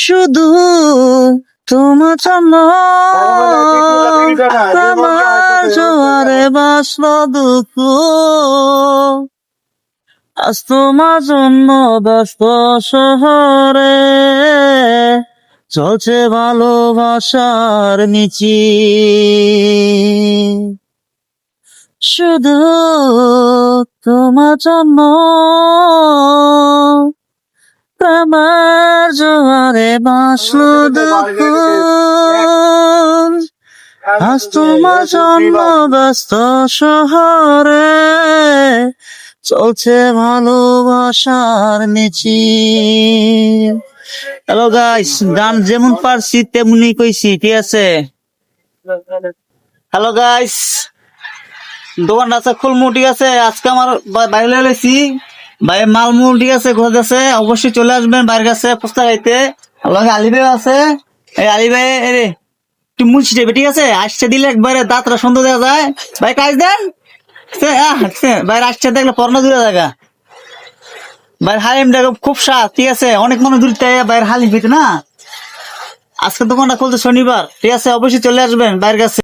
শুধু তোমার জন্য আমার জোয়ারে বাসলো দুঃখ, আজ তোমার জন্য ব্যস্ত শহরে চলছে ভালোবাসার মিছিল। শুধু তোমার জন্য আমার জোয়ারে বাসলো দুঃখ, আজ তোমার জন্য ব্যস্ত শহরে চলছে ভালোবাসার মিছিল। হ্যালো গাইস, গান যেমন পারছি তেমনি কইছি, ঠিক আছে? হ্যালো গাইস, দোকানটা আছে খুলমু, ঠিক আছে? আজকে আমার বাইরে লইছি ভাই মালমুল, ঠিক আছে? ঘর আছে, অবশ্যই চলে আসবেন বাইরের কাছে পোস্তা খাইতে। লগে আলী ভাই আছে, এই আলী ভাই রে একটু মুলছি দেবে, ঠিক আছে? আসছে দিলে একবারে দাঁতরা সুন্দর দেখা যায়। ভাই কাজ দেন ভাই, আসছে দেখলে পর্ণ দূরে জায়গা ভাই, হালিম দেখো খুব স্বাদ, ঠিক আছে? অনেক মানুষ দূর থেকে বাইরের হালিম খেতে না। আজকে দোকানটা খুলতে শনিবার, ঠিক আছে? অবশ্যই চলে আসবেন বাইরের কাছে।